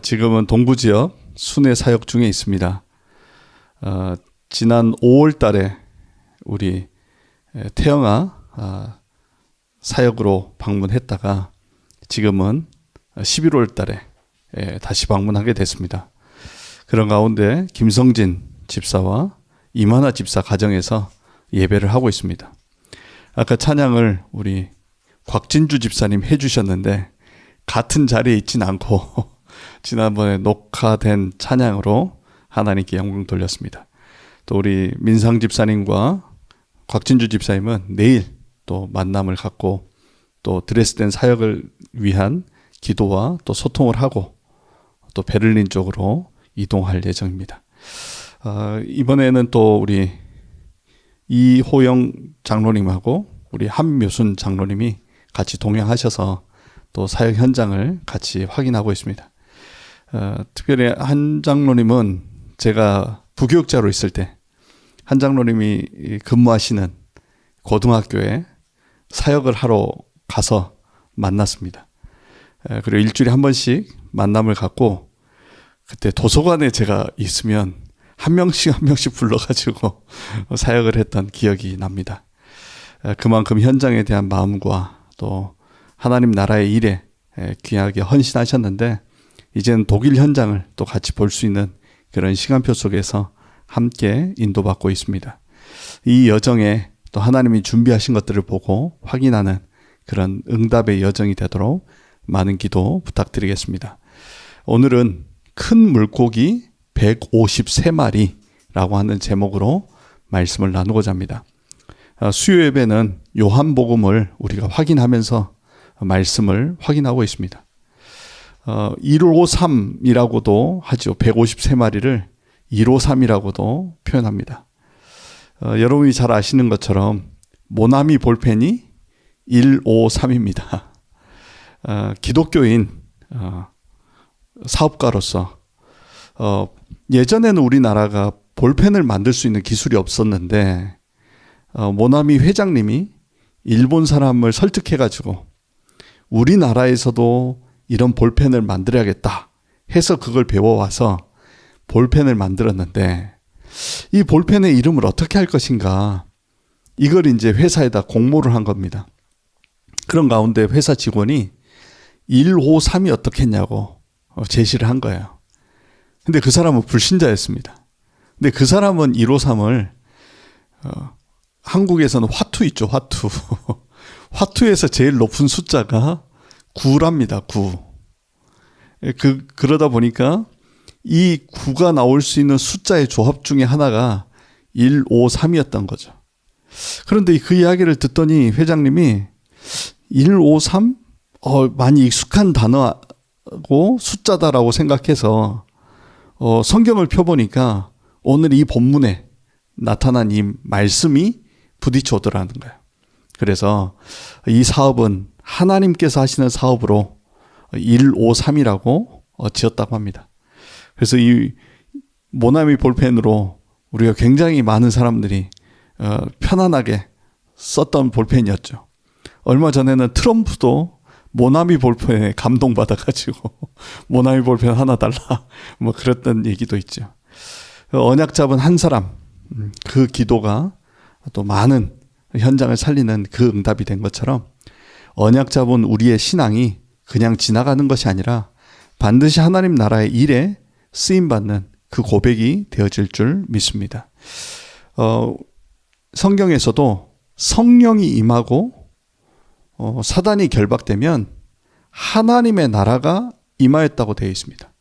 지금은 동부 지역 순회 사역 중에 있습니다. 지난 5월 달에 우리 태영아 사역으로 방문했다가 지금은 11월 달에 다시 방문하게 됐습니다. 그런 가운데 김성진 집사와 이만하 집사 가정에서 예배를 하고 있습니다. 아까 찬양을 우리 곽진주 집사님 해주셨는데 같은 자리에 있진 않고 지난번에 녹화된 찬양으로 하나님께 영광 돌렸습니다. 또 우리 민상 집사님과 곽진주 집사님은 내일 또 만남을 갖고 또 드레스덴 사역을 위한 기도와 또 소통을 하고 또 베를린 쪽으로 이동할 예정입니다. 이번에는 또 우리 이호영 장로님하고 우리 한묘순 장로님이 같이 동행하셔서 또 사역 현장을 같이 확인하고 있습니다. 특별히 한 장로님은 제가 부교육자로 있을 때 한 장로님이 근무하시는 고등학교에 사역을 하러 가서 만났습니다. 그리고 일주일에 한 번씩 만남을 갖고 그때 도서관에 제가 있으면 한 명씩 불러가지고 사역을 했던 기억이 납니다. 그만큼 현장에 대한 마음과 또 하나님 나라의 일에 귀하게 헌신하셨는데 이제는 독일 현장을 또 같이 볼 수 있는 그런 시간표 속에서 함께 인도받고 있습니다. 이 여정에 또 하나님이 준비하신 것들을 보고 확인하는 그런 응답의 여정이 되도록 많은 기도 부탁드리겠습니다. 오늘은 큰 물고기 153마리라고 하는 제목으로 말씀을 나누고자 합니다. 수요 예배는 요한복음을 우리가 확인하면서 말씀을 확인하고 있습니다. 153이라고도 하죠. 153마리를 153이라고도 표현합니다. 여러분이 잘 아시는 것처럼 모나미 볼펜이 153입니다. 기독교인 사업가로서 예전에는 우리나라가 볼펜을 만들 수 있는 기술이 없었는데 모나미 회장님이 일본 사람을 설득해가지고 우리나라에서도 이런 볼펜을 만들어야겠다 해서 그걸 배워와서 볼펜을 만들었는데 이 볼펜의 이름을 어떻게 할 것인가 이걸 이제 회사에다 공모를 한 겁니다. 그런 가운데 회사 직원이 153이 어떻겠냐고 제시를 한 거예요. 근데 그 사람은 불신자였습니다. 근데 그 사람은 153을 한국에서는 화투 있죠, 화투. 화투에서 제일 높은 숫자가 9랍니다, 9. 그러다 보니까 이 9가 나올 수 있는 숫자의 조합 중에 하나가 153이었던 거죠. 그런데 그 이야기를 듣더니 회장님이 153? 많이 익숙한 단어고 숫자다라고 생각해서 성경을 펴보니까 오늘 이 본문에 나타난 이 말씀이 부딪혀 오더라는 거예요. 그래서 이 사업은 하나님께서 하시는 사업으로 153이라고 지었다고 합니다. 그래서 이 모나미 볼펜으로 우리가 굉장히 많은 사람들이 편안하게 썼던 볼펜이었죠. 얼마 전에는 트럼프도 모나미 볼펜에 감동받아가지고 모나미 볼펜 하나 달라 뭐 그랬던 얘기도 있죠. 언약 잡은 한 사람 그 기도가 또 많은 현장을 살리는 그 응답이 된 것처럼 언약 잡은 우리의 신앙이 그냥 지나가는 것이 아니라 반드시 하나님 나라의 일에 쓰임받는 그 고백이 되어질 줄 믿습니다. 성경에서도 성령이 임하고 사단이 결박되면 하나님의 나라가 임하였다고 되어 있습니다.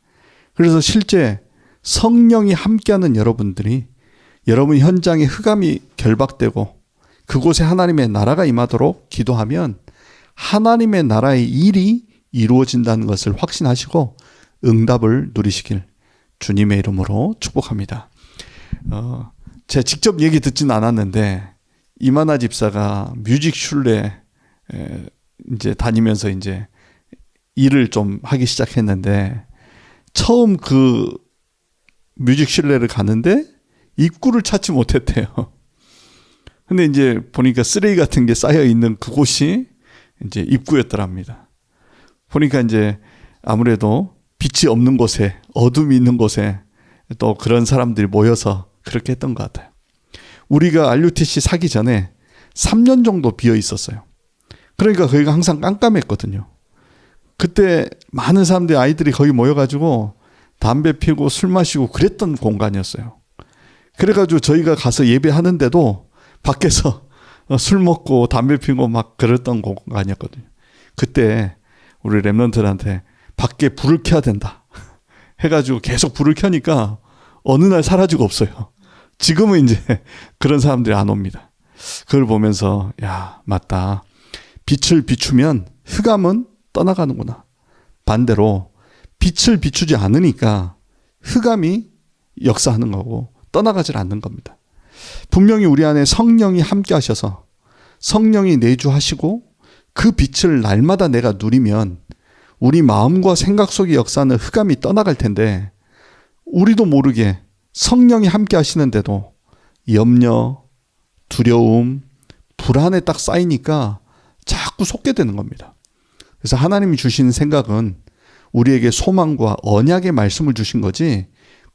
그래서 실제 성령이 함께하는 여러분들이 여러분 현장에 흑암이 결박되고 그곳에 하나님의 나라가 임하도록 기도하면 하나님의 나라의 일이 이루어진다는 것을 확신하시고 응답을 누리시길 주님의 이름으로 축복합니다. 제가 직접 얘기 듣진 않았는데 이만하 집사가 뮤직슐레 이제 다니면서 이제 일을 좀 하기 시작했는데 처음 그 뮤직슐레를 가는데 입구를 찾지 못했대요. 근데 이제 보니까 쓰레기 같은 게 쌓여 있는 그곳이 이제 입구였더랍니다. 보니까 이제 아무래도 빛이 없는 곳에, 어둠이 있는 곳에 또 그런 사람들이 모여서 그렇게 했던 것 같아요. 우리가 RUTC 사기 전에 3년 정도 비어 있었어요. 그러니까 거기가 항상 깜깜했거든요. 그때 많은 사람들이, 아이들이 거기 모여가지고 담배 피우고 술 마시고 그랬던 공간이었어요. 그래가지고 저희가 가서 예배하는데도 밖에서 술 먹고 담배 피우고 막 그랬던 공간이었거든요. 그때 우리 렘넌트들한테 밖에 불을 켜야 된다 해가지고 계속 불을 켜니까 어느 날 사라지고 없어요. 지금은 이제 그런 사람들이 안 옵니다. 그걸 보면서 야, 맞다. 빛을 비추면 흑암은 떠나가는구나. 반대로 빛을 비추지 않으니까 흑암이 역사하는 거고 떠나가질 않는 겁니다. 분명히 우리 안에 성령이 함께 하셔서 성령이 내주하시고 그 빛을 날마다 내가 누리면 우리 마음과 생각 속의 역사는 흑암이 떠나갈 텐데, 우리도 모르게 성령이 함께 하시는데도 염려, 두려움, 불안에 딱 쌓이니까 자꾸 속게 되는 겁니다. 그래서 하나님이 주신 생각은 우리에게 소망과 언약의 말씀을 주신 거지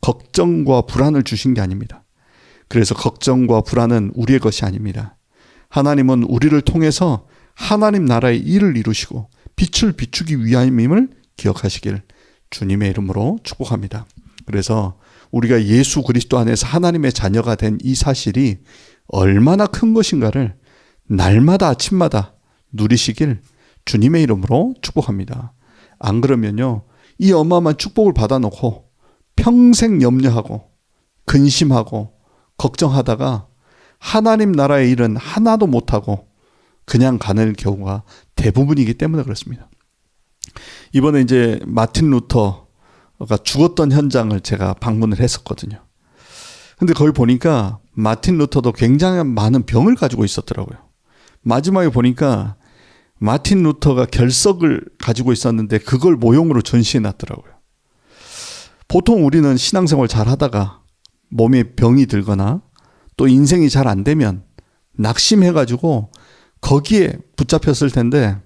걱정과 불안을 주신 게 아닙니다. 그래서 걱정과 불안은 우리의 것이 아닙니다. 하나님은 우리를 통해서 하나님 나라의 일을 이루시고 빛을 비추기 위함임을 기억하시길 주님의 이름으로 축복합니다. 그래서 우리가 예수 그리스도 안에서 하나님의 자녀가 된 이 사실이 얼마나 큰 것인가를 날마다 아침마다 누리시길 주님의 이름으로 축복합니다. 안 그러면요, 이 어마어마한 축복을 받아놓고 평생 염려하고 근심하고 걱정하다가 하나님 나라의 일은 하나도 못하고 그냥 가는 경우가 대부분이기 때문에 그렇습니다. 이번에 이제 마틴 루터가 죽었던 현장을 제가 방문을 했었거든요. 근데 거기 보니까 마틴 루터도 굉장히 많은 병을 가지고 있었더라고요. 마지막에 보니까 마틴 루터가 결석을 가지고 있었는데 그걸 모형으로 전시해 놨더라고요. 보통 우리는 신앙생활 잘 하다가 몸에 병이 들거나 또 인생이 잘 안 되면 낙심해가지고 거기에 붙잡혔을 텐데,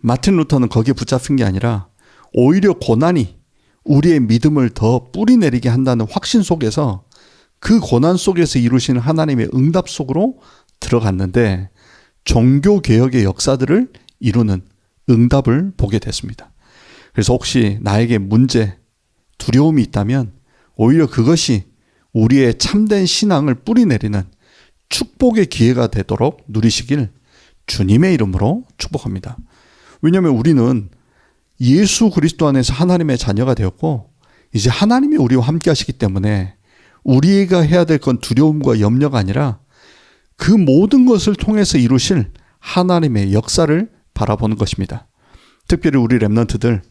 마틴 루터는 거기에 붙잡힌 게 아니라 오히려 고난이 우리의 믿음을 더 뿌리내리게 한다는 확신 속에서 그 고난 속에서 이루시는 하나님의 응답 속으로 들어갔는데 종교개혁의 역사들을 이루는 응답을 보게 됐습니다. 그래서 혹시 나에게 문제, 두려움이 있다면 오히려 그것이 우리의 참된 신앙을 뿌리내리는 축복의 기회가 되도록 누리시길 주님의 이름으로 축복합니다. 왜냐하면 우리는 예수 그리스도 안에서 하나님의 자녀가 되었고 이제 하나님이 우리와 함께 하시기 때문에 우리가 해야 될 건 두려움과 염려가 아니라 그 모든 것을 통해서 이루실 하나님의 역사를 바라보는 것입니다. 특별히 우리 렘넌트들,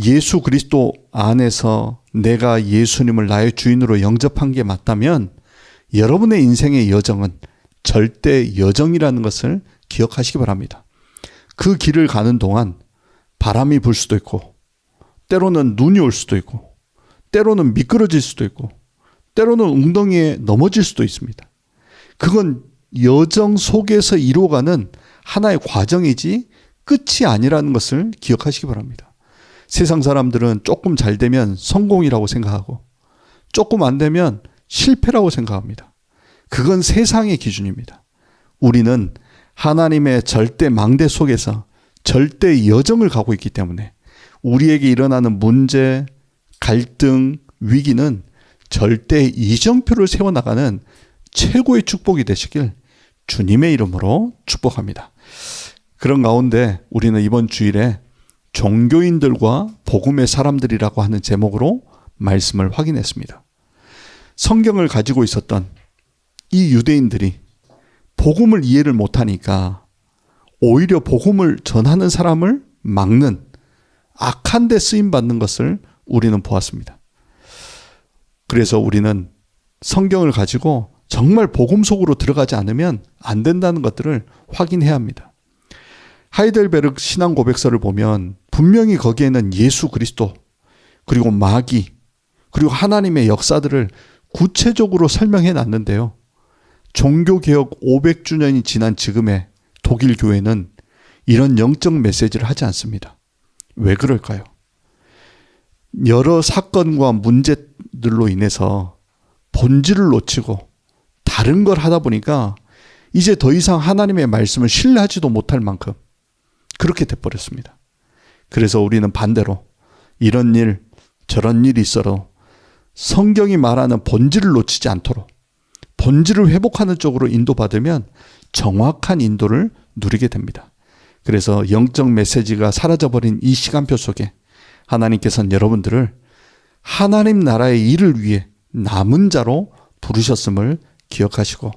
예수 그리스도 안에서 내가 예수님을 나의 주인으로 영접한 게 맞다면 여러분의 인생의 여정은 절대 여정이라는 것을 기억하시기 바랍니다. 그 길을 가는 동안 바람이 불 수도 있고, 때로는 눈이 올 수도 있고, 때로는 미끄러질 수도 있고, 때로는 웅덩이에 넘어질 수도 있습니다. 그건 여정 속에서 이루어가는 하나의 과정이지 끝이 아니라는 것을 기억하시기 바랍니다. 세상 사람들은 조금 잘 되면 성공이라고 생각하고 조금 안 되면 실패라고 생각합니다. 그건 세상의 기준입니다. 우리는 하나님의 절대 망대 속에서 절대 여정을 가고 있기 때문에 우리에게 일어나는 문제, 갈등, 위기는 절대 이정표를 세워나가는 최고의 축복이 되시길 주님의 이름으로 축복합니다. 그런 가운데 우리는 이번 주일에 종교인들과 복음의 사람들이라고 하는 제목으로 말씀을 확인했습니다. 성경을 가지고 있었던 이 유대인들이 복음을 이해를 못하니까 오히려 복음을 전하는 사람을 막는 악한 데 쓰임받는 것을 우리는 보았습니다. 그래서 우리는 성경을 가지고 정말 복음 속으로 들어가지 않으면 안 된다는 것들을 확인해야 합니다. 하이델베르크 신앙 고백서를 보면 분명히 거기에는 예수 그리스도, 그리고 마귀, 그리고 하나님의 역사들을 구체적으로 설명해 놨는데요. 종교개혁 500주년이 지난 지금의 독일 교회는 이런 영적 메시지를 하지 않습니다. 왜 그럴까요? 여러 사건과 문제들로 인해서 본질을 놓치고 다른 걸 하다 보니까 이제 더 이상 하나님의 말씀을 신뢰하지도 못할 만큼 그렇게 돼버렸습니다. 그래서 우리는 반대로 이런 일 저런 일이 있어도 성경이 말하는 본질을 놓치지 않도록 본질을 회복하는 쪽으로 인도받으면 정확한 인도를 누리게 됩니다. 그래서 영적 메시지가 사라져버린 이 시간표 속에 하나님께서는 여러분들을 하나님 나라의 일을 위해 남은 자로 부르셨음을 기억하시고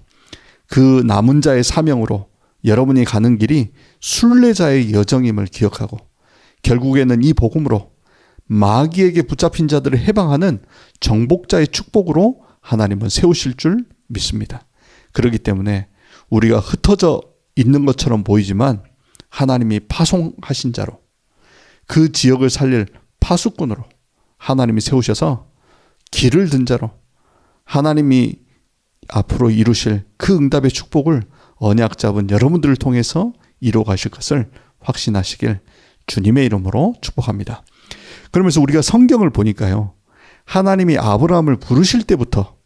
그 남은 자의 사명으로 여러분이 가는 길이 순례자의 여정임을 기억하고 결국에는 이 복음으로 마귀에게 붙잡힌 자들을 해방하는 정복자의 축복으로 하나님은 세우실 줄 믿습니다. 그렇기 때문에 우리가 흩어져 있는 것처럼 보이지만 하나님이 파송하신 자로 그 지역을 살릴 파수꾼으로 하나님이 세우셔서 길을 든 자로 하나님이 앞으로 이루실 그 응답의 축복을 언약 잡은 여러분들을 통해서 이루어 가실 것을 확신하시길 주님의 이름으로 축복합니다. 그러면서 우리가 성경을 보니까요. 하나님이 아브라함을 부르실 때부터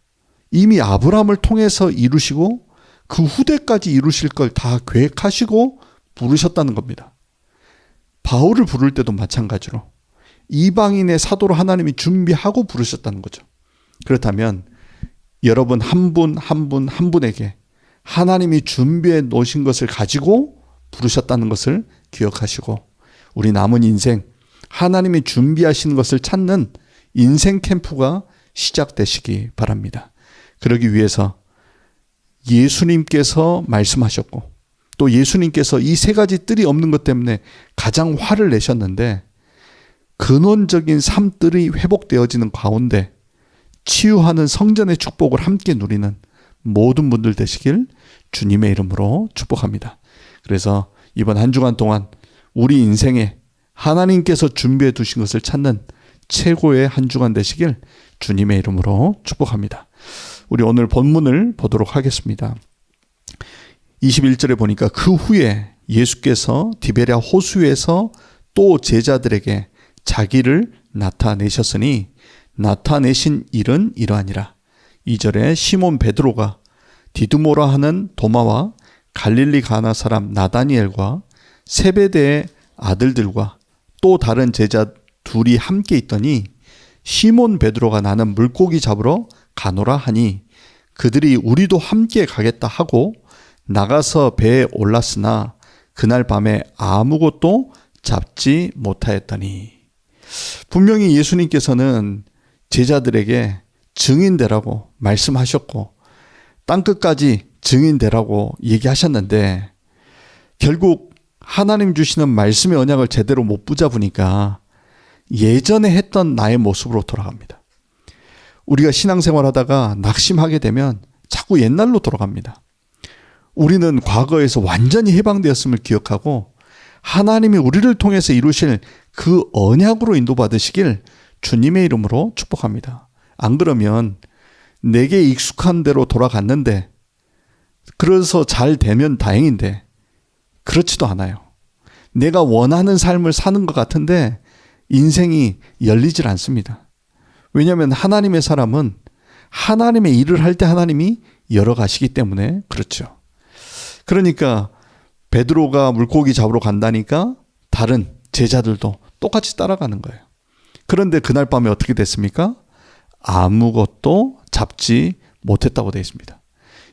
이미 아브라함을 통해서 이루시고 그 후대까지 이루실 걸 다 계획하시고 부르셨다는 겁니다. 바울을 부를 때도 마찬가지로 이방인의 사도로 하나님이 준비하고 부르셨다는 거죠. 그렇다면 여러분 한 분 한 분 한 분에게 하나님이 준비해 놓으신 것을 가지고 부르셨다는 것을 기억하시고 우리 남은 인생 하나님이 준비하시는 것을 찾는 인생 캠프가 시작되시기 바랍니다. 그러기 위해서 예수님께서 말씀하셨고 또 예수님께서 이 세 가지 뜰이 없는 것 때문에 가장 화를 내셨는데 근원적인 삶들이 회복되어지는 가운데 치유하는 성전의 축복을 함께 누리는 모든 분들 되시길 주님의 이름으로 축복합니다. 그래서 이번 한 주간 동안 우리 인생에 하나님께서 준비해 두신 것을 찾는 최고의 한 주간 되시길 주님의 이름으로 축복합니다. 우리 오늘 본문을 보도록 하겠습니다. 21절에 보니까 그 후에 예수께서 디베랴 호수에서 또 제자들에게 자기를 나타내셨으니 나타내신 일은 이러하니라. 2절에 시몬 베드로가 디두모라 하는 도마와 갈릴리 가나 사람 나다니엘과 세베대의 아들들과 또 다른 제자 둘이 함께 있더니 시몬 베드로가 나는 물고기 잡으러 가노라 하니 그들이 우리도 함께 가겠다 하고 나가서 배에 올랐으나 그날 밤에 아무것도 잡지 못하였더니 분명히 예수님께서는 제자들에게 증인되라고 말씀하셨고 땅끝까지 증인되라고 얘기하셨는데 결국 하나님 주시는 말씀의 언약을 제대로 못 붙잡으니까 예전에 했던 나의 모습으로 돌아갑니다. 우리가 신앙생활 하다가 낙심하게 되면 자꾸 옛날로 돌아갑니다. 우리는 과거에서 완전히 해방되었음을 기억하고 하나님이 우리를 통해서 이루실 그 언약으로 인도받으시길 주님의 이름으로 축복합니다. 안 그러면 내게 익숙한 대로 돌아갔는데 그래서 잘 되면 다행인데 그렇지도 않아요. 내가 원하는 삶을 사는 것 같은데 인생이 열리질 않습니다. 왜냐하면 하나님의 사람은 하나님의 일을 할 때 하나님이 열어가시기 때문에 그렇죠. 그러니까 베드로가 물고기 잡으러 간다니까 다른 제자들도 똑같이 따라가는 거예요. 그런데 그날 밤에 어떻게 됐습니까? 아무것도 잡지 못했다고 되어 있습니다.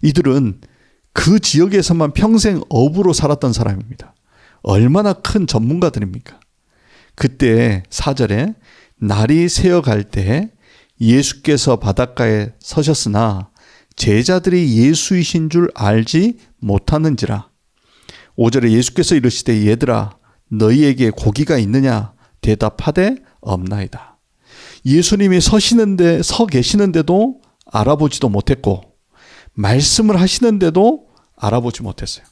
이들은 그 지역에서만 평생 어부로 살았던 사람입니다. 얼마나 큰 전문가들입니까? 그때 4절에 날이 새어갈 때 예수께서 바닷가에 서셨으나 제자들이 예수이신 줄 알지 못하는지라. 5절에 예수께서 이르시되 얘들아 너희에게 고기가 있느냐 대답하되 없나이다. 예수님이 서 계시는데도 알아보지도 못했고 말씀을 하시는데도 알아보지 못했어요.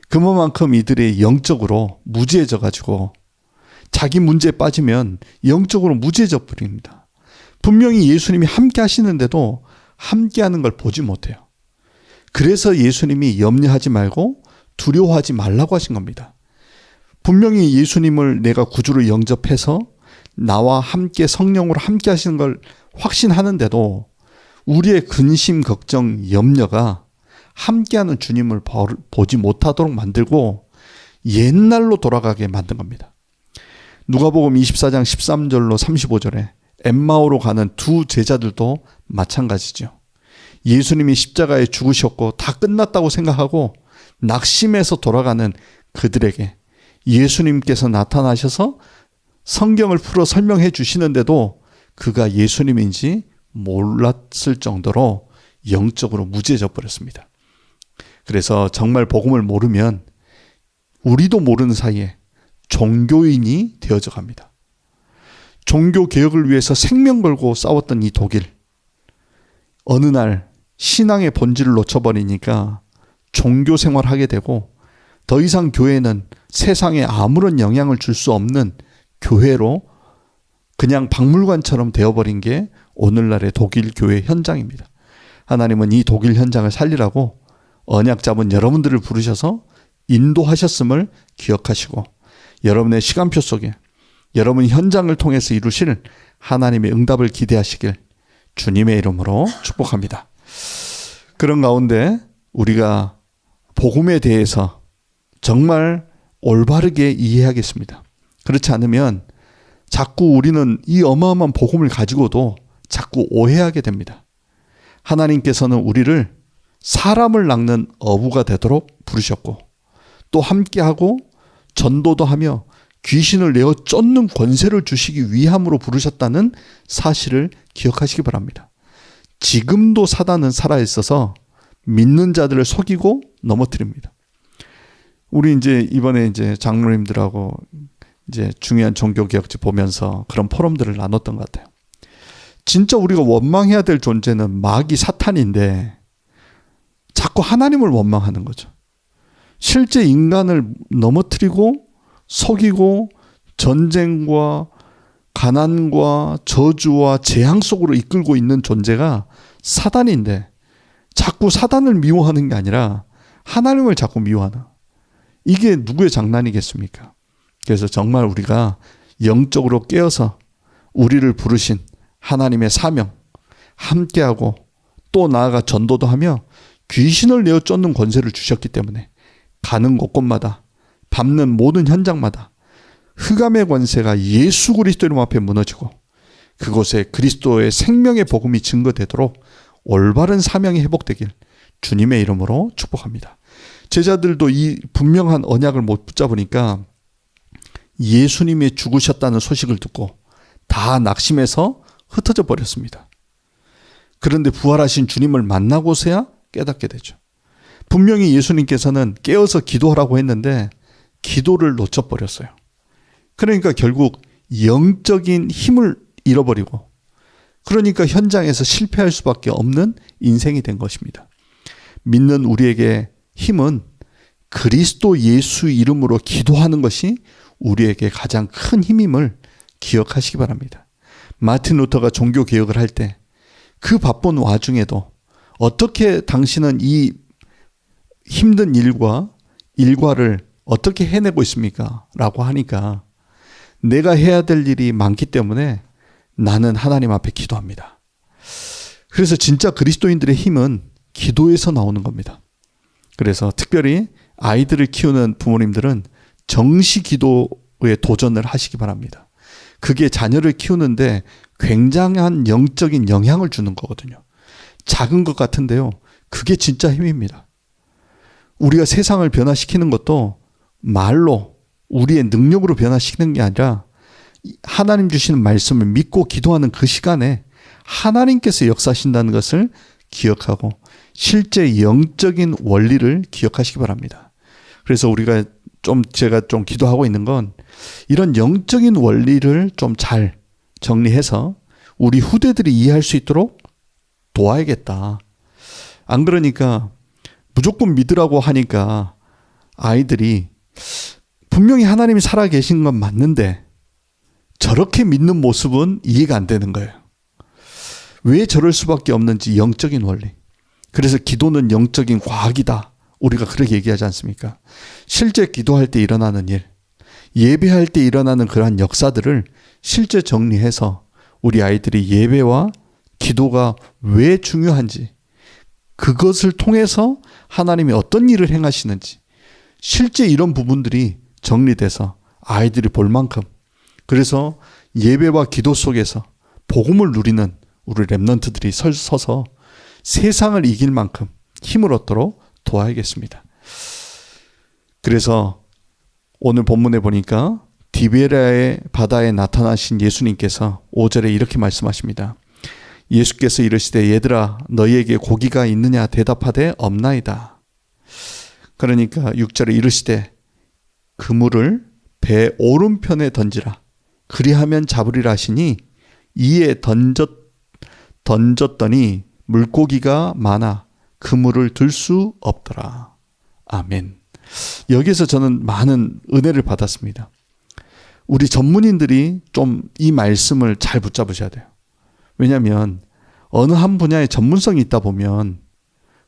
그만큼 이들이 영적으로 무지해져 가지고 자기 문제에 빠지면 영적으로 무지해져 버립니다. 분명히 예수님이 함께 하시는데도 함께 하는 걸 보지 못해요. 그래서 예수님이 염려하지 말고 두려워하지 말라고 하신 겁니다. 분명히 예수님을 내가 구주로 영접해서 나와 함께 성령으로 함께 하시는 걸 확신하는데도 우리의 근심, 걱정, 염려가 함께하는 주님을 보지 못하도록 만들고 옛날로 돌아가게 만든 겁니다. 누가복음 24장 13절로 35절에 엠마오로 가는 두 제자들도 마찬가지죠. 예수님이 십자가에 죽으셨고 다 끝났다고 생각하고 낙심해서 돌아가는 그들에게 예수님께서 나타나셔서 성경을 풀어 설명해 주시는데도 그가 예수님인지 몰랐을 정도로 영적으로 무지해져 버렸습니다. 그래서 정말 복음을 모르면 우리도 모르는 사이에 종교인이 되어져 갑니다. 종교 개혁을 위해서 생명 걸고 싸웠던 이 독일, 어느 날 신앙의 본질을 놓쳐버리니까 종교 생활하게 되고 더 이상 교회는 세상에 아무런 영향을 줄 수 없는 교회로 그냥 박물관처럼 되어버린 게 오늘날의 독일 교회 현장입니다. 하나님은 이 독일 현장을 살리라고 언약 잡은 여러분들을 부르셔서 인도하셨음을 기억하시고 여러분의 시간표 속에 여러분 현장을 통해서 이루실 하나님의 응답을 기대하시길 주님의 이름으로 축복합니다. 그런 가운데 우리가 복음에 대해서 정말 올바르게 이해하겠습니다. 그렇지 않으면 자꾸 우리는 이 어마어마한 복음을 가지고도 자꾸 오해하게 됩니다. 하나님께서는 우리를 사람을 낚는 어부가 되도록 부르셨고 또 함께하고 전도도 하며 귀신을 내어 쫓는 권세를 주시기 위함으로 부르셨다는 사실을 기억하시기 바랍니다. 지금도 사단은 살아있어서 믿는 자들을 속이고 넘어뜨립니다. 우리 이번에 장로님들하고 중요한 종교개혁지 보면서 그런 포럼들을 나눴던 것 같아요. 진짜 우리가 원망해야 될 존재는 마귀 사탄인데 자꾸 하나님을 원망하는 거죠. 실제 인간을 넘어뜨리고 속이고 전쟁과 가난과 저주와 재앙 속으로 이끌고 있는 존재가 사단인데 자꾸 사단을 미워하는 게 아니라 하나님을 자꾸 미워하는, 이게 누구의 장난이겠습니까? 그래서 정말 우리가 영적으로 깨어서 우리를 부르신 하나님의 사명 함께하고 또 나아가 전도도 하며 귀신을 내어 쫓는 권세를 주셨기 때문에 가는 곳곳마다 밟는 모든 현장마다 흑암의 권세가 예수 그리스도 이름 앞에 무너지고 그곳에 그리스도의 생명의 복음이 증거되도록 올바른 사명이 회복되길 주님의 이름으로 축복합니다. 제자들도 이 분명한 언약을 못 붙잡으니까 예수님이 죽으셨다는 소식을 듣고 다 낙심해서 흩어져 버렸습니다. 그런데 부활하신 주님을 만나고서야 깨닫게 되죠. 분명히 예수님께서는 깨어서 기도하라고 했는데 기도를 놓쳐버렸어요. 그러니까 결국 영적인 힘을 잃어버리고 그러니까 현장에서 실패할 수밖에 없는 인생이 된 것입니다. 믿는 우리에게 힘은 그리스도 예수 이름으로 기도하는 것이 우리에게 가장 큰 힘임을 기억하시기 바랍니다. 마틴 루터가 종교개혁을 할 때 그 바쁜 와중에도 어떻게 당신은 이 힘든 일과를 어떻게 해내고 있습니까? 라고 하니까 내가 해야 될 일이 많기 때문에 나는 하나님 앞에 기도합니다. 그래서 진짜 그리스도인들의 힘은 기도에서 나오는 겁니다. 그래서 특별히 아이들을 키우는 부모님들은 정시 기도에 도전을 하시기 바랍니다. 그게 자녀를 키우는데 굉장한 영적인 영향을 주는 거거든요. 작은 것 같은데요. 그게 진짜 힘입니다. 우리가 세상을 변화시키는 것도 말로 우리의 능력으로 변화시키는 게 아니라 하나님 주시는 말씀을 믿고 기도하는 그 시간에 하나님께서 역사하신다는 것을 기억하고 실제 영적인 원리를 기억하시기 바랍니다. 그래서 제가 좀 기도하고 있는 건 이런 영적인 원리를 좀 잘 정리해서 우리 후대들이 이해할 수 있도록 도와야겠다. 안 그러니까 무조건 믿으라고 하니까 아이들이 분명히 하나님이 살아계신 건 맞는데 저렇게 믿는 모습은 이해가 안 되는 거예요. 왜 저럴 수밖에 없는지 영적인 원리. 그래서 기도는 영적인 과학이다. 우리가 그렇게 얘기하지 않습니까? 실제 기도할 때 일어나는 일, 예배할 때 일어나는 그러한 역사들을 실제 정리해서 우리 아이들이 예배와 기도가 왜 중요한지, 그것을 통해서 하나님이 어떤 일을 행하시는지 실제 이런 부분들이 정리돼서 아이들이 볼 만큼, 그래서 예배와 기도 속에서 복음을 누리는 우리 렘넌트들이 서서 세상을 이길 만큼 힘을 얻도록 도와야겠습니다. 그래서 오늘 본문에 보니까 디베랴의 바다에 나타나신 예수님께서 5절에 이렇게 말씀하십니다. 예수께서 이르시되 얘들아 너희에게 고기가 있느냐 대답하되 없나이다. 그러니까 6절에 이르시되 그물을 배 오른편에 던지라 그리하면 잡으리라 하시니 이에 던졌더니 물고기가 많아 그물을 들 수 없더라. 아멘. 여기서 저는 많은 은혜를 받았습니다. 우리 전문인들이 좀 이 말씀을 잘 붙잡으셔야 돼요. 왜냐하면 어느 한 분야에 전문성이 있다 보면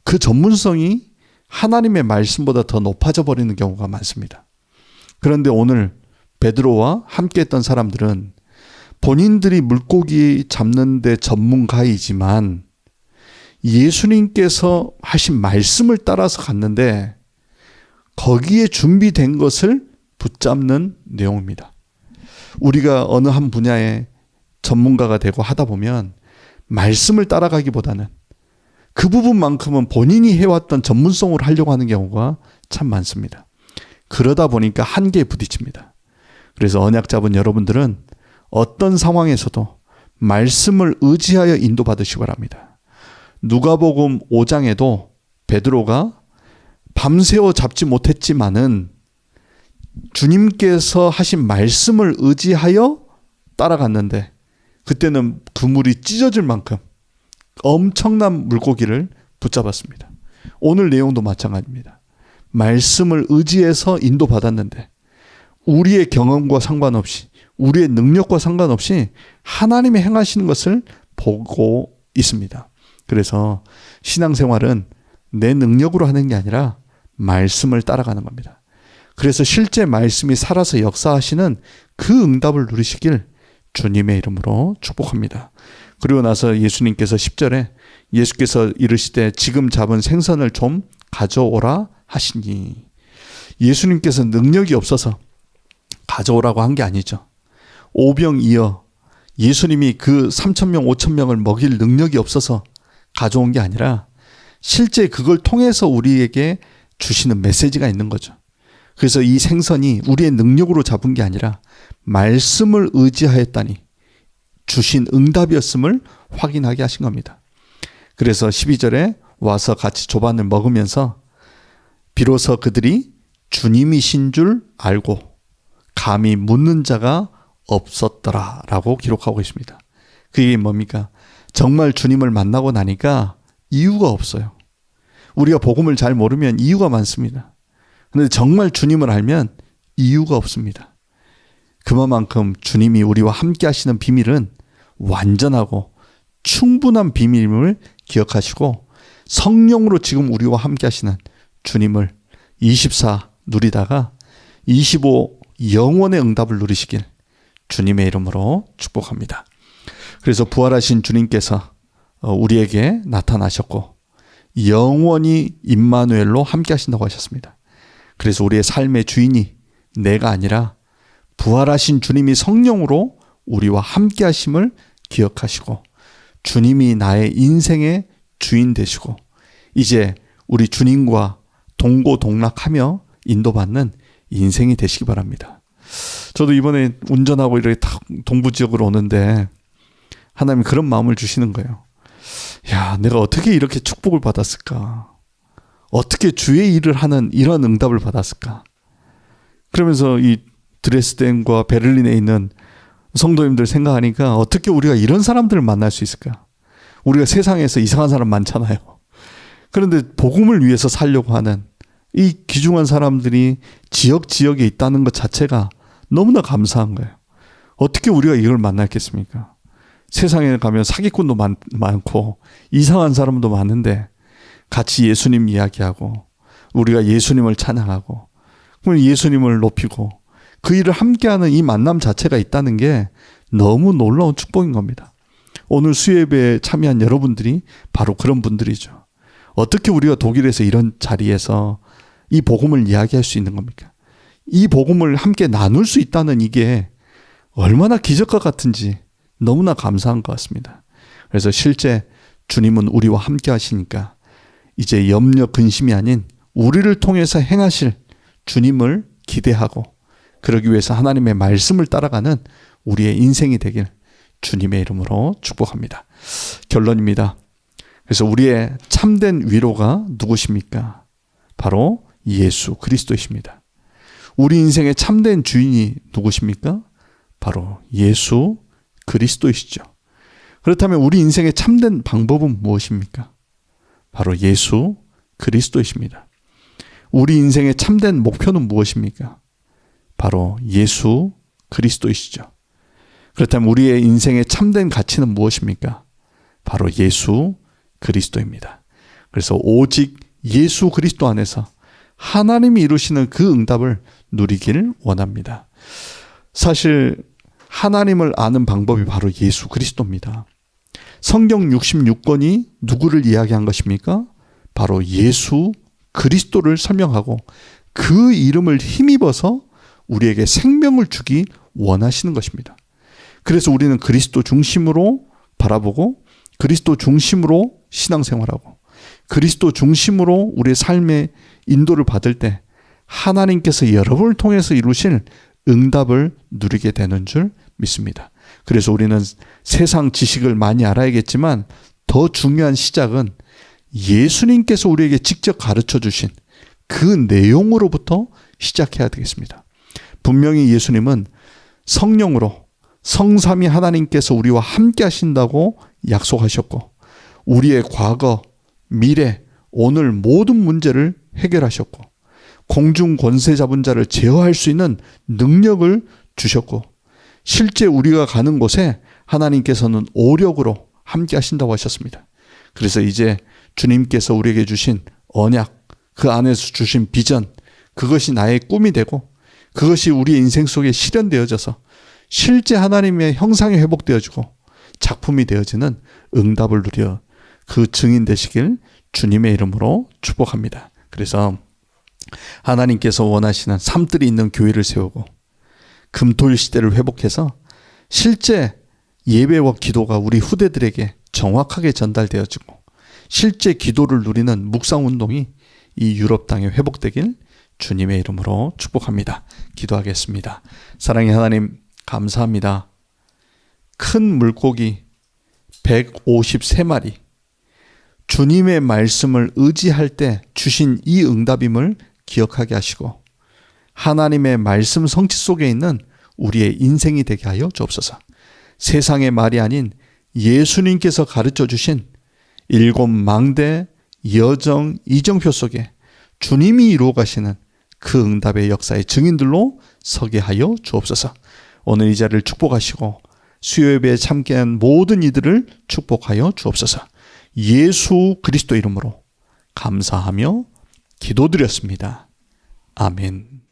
그 전문성이 하나님의 말씀보다 더 높아져 버리는 경우가 많습니다. 그런데 오늘 베드로와 함께 했던 사람들은 본인들이 물고기 잡는 데 전문가이지만 예수님께서 하신 말씀을 따라서 갔는데 거기에 준비된 것을 붙잡는 내용입니다. 우리가 어느 한 분야에 전문가가 되고 하다 보면 말씀을 따라가기보다는 그 부분만큼은 본인이 해왔던 전문성으로 하려고 하는 경우가 참 많습니다. 그러다 보니까 한계에 부딪힙니다. 그래서 언약 잡은 여러분들은 어떤 상황에서도 말씀을 의지하여 인도받으시기 바랍니다. 누가복음 5장에도 베드로가 밤새워 잡지 못했지만은 주님께서 하신 말씀을 의지하여 따라갔는데 그때는 그물이 찢어질 만큼 엄청난 물고기를 붙잡았습니다. 오늘 내용도 마찬가지입니다. 말씀을 의지해서 인도받았는데 우리의 경험과 상관없이 우리의 능력과 상관없이 하나님이 행하시는 것을 보고 있습니다. 그래서 신앙생활은 내 능력으로 하는 게 아니라 말씀을 따라가는 겁니다. 그래서 실제 말씀이 살아서 역사하시는 그 응답을 누리시길 주님의 이름으로 축복합니다. 그리고 나서 예수님께서 10절에 예수께서 이르시되 지금 잡은 생선을 좀 가져오라 하시니, 예수님께서 능력이 없어서 가져오라고 한 게 아니죠. 오병이어 예수님이 그 3,000명 5,000명을 먹일 능력이 없어서 가져온 게 아니라 실제 그걸 통해서 우리에게 주시는 메시지가 있는 거죠. 그래서 이 생선이 우리의 능력으로 잡은 게 아니라 말씀을 의지하였다니 주신 응답이었음을 확인하게 하신 겁니다. 그래서 12절에 와서 같이 조반을 먹으면서 비로소 그들이 주님이신 줄 알고 감히 묻는 자가 없었더라 라고 기록하고 있습니다. 그게 뭡니까? 정말 주님을 만나고 나니까 이유가 없어요. 우리가 복음을 잘 모르면 이유가 많습니다. 그런데 정말 주님을 알면 이유가 없습니다. 그만큼 주님이 우리와 함께 하시는 비밀은 완전하고 충분한 비밀임을 기억하시고 성령으로 지금 우리와 함께 하시는 주님을 24 누리다가 25 영원의 응답을 누리시길 주님의 이름으로 축복합니다. 그래서 부활하신 주님께서 우리에게 나타나셨고 영원히 임마누엘로 함께 하신다고 하셨습니다. 그래서 우리의 삶의 주인이 내가 아니라 부활하신 주님이 성령으로 우리와 함께 하심을 기억하시고 주님이 나의 인생의 주인 되시고 이제 우리 주님과 동고동락하며 인도받는 인생이 되시기 바랍니다. 저도 이번에 운전하고 이렇게 동부 지역으로 오는데 하나님이 그런 마음을 주시는 거예요. 야, 내가 어떻게 이렇게 축복을 받았을까? 어떻게 주의 일을 하는 이런 응답을 받았을까? 그러면서 이 드레스덴과 베를린에 있는 성도님들 생각하니까 어떻게 우리가 이런 사람들을 만날 수 있을까? 우리가 세상에서 이상한 사람 많잖아요. 그런데 복음을 위해서 살려고 하는 이 귀중한 사람들이 지역에 있다는 것 자체가 너무나 감사한 거예요. 어떻게 우리가 이걸 만났겠습니까? 세상에 가면 사기꾼도 많고 이상한 사람도 많은데 같이 예수님 이야기하고 우리가 예수님을 찬양하고 그럼 예수님을 높이고 그 일을 함께하는 이 만남 자체가 있다는 게 너무 놀라운 축복인 겁니다. 오늘 수요예배에 참여한 여러분들이 바로 그런 분들이죠. 어떻게 우리가 독일에서 이런 자리에서 이 복음을 이야기할 수 있는 겁니까? 이 복음을 함께 나눌 수 있다는 이게 얼마나 기적과 같은지 너무나 감사한 것 같습니다. 그래서 실제 주님은 우리와 함께 하시니까 이제 염려 근심이 아닌 우리를 통해서 행하실 주님을 기대하고 그러기 위해서 하나님의 말씀을 따라가는 우리의 인생이 되길 주님의 이름으로 축복합니다. 결론입니다. 그래서 우리의 참된 위로가 누구십니까? 바로 예수 그리스도이십니다. 우리 인생의 참된 주인이 누구십니까? 바로 예수 그리스도이시죠. 그렇다면 우리 인생의 참된 방법은 무엇입니까? 바로 예수 그리스도이십니다. 우리 인생의 참된 목표는 무엇입니까? 바로 예수 그리스도이시죠. 그렇다면 우리의 인생의 참된 가치는 무엇입니까? 바로 예수 그리스도입니다. 그래서 오직 예수 그리스도 안에서 하나님이 이루시는 그 응답을 누리길 원합니다. 사실 하나님을 아는 방법이 바로 예수 그리스도입니다. 성경 66권이 누구를 이야기한 것입니까? 바로 예수 그리스도를 설명하고 그 이름을 힘입어서 우리에게 생명을 주기 원하시는 것입니다. 그래서 우리는 그리스도 중심으로 바라보고 그리스도 중심으로 신앙생활하고 그리스도 중심으로 우리의 삶의 인도를 받을 때 하나님께서 여러분을 통해서 이루실 응답을 누리게 되는 줄 믿습니다. 그래서 우리는 세상 지식을 많이 알아야겠지만 더 중요한 시작은 예수님께서 우리에게 직접 가르쳐 주신 그 내용으로부터 시작해야 되겠습니다. 분명히 예수님은 성령으로 성삼위 하나님께서 우리와 함께 하신다고 약속하셨고 우리의 과거, 미래, 오늘 모든 문제를 해결하셨고 공중 권세 잡은 자를 제어할 수 있는 능력을 주셨고 실제 우리가 가는 곳에 하나님께서는 오력으로 함께 하신다고 하셨습니다. 그래서 이제 주님께서 우리에게 주신 언약, 그 안에서 주신 비전, 그것이 나의 꿈이 되고 그것이 우리의 인생 속에 실현되어져서 실제 하나님의 형상이 회복되어지고 작품이 되어지는 응답을 누려 그 증인 되시길 주님의 이름으로 축복합니다. 그래서 하나님께서 원하시는 삶들이 있는 교회를 세우고 금토일 시대를 회복해서 실제 예배와 기도가 우리 후대들에게 정확하게 전달되어지고 실제 기도를 누리는 묵상운동이 이 유럽 땅에 회복되길 주님의 이름으로 축복합니다. 기도하겠습니다. 사랑의 하나님 감사합니다. 큰 물고기 153마리 주님의 말씀을 의지할 때 주신 이 응답임을 기억하게 하시고 하나님의 말씀 성취 속에 있는 우리의 인생이 되게 하여 주옵소서. 세상의 말이 아닌 예수님께서 가르쳐 주신 7망대 여정 이정표 속에 주님이 이루어 가시는 그 응답의 역사의 증인들로 서게 하여 주옵소서. 오늘 이 자리를 축복하시고 수요예배에 참여한 모든 이들을 축복하여 주옵소서. 예수 그리스도 이름으로 감사하며 기도드렸습니다. 아멘.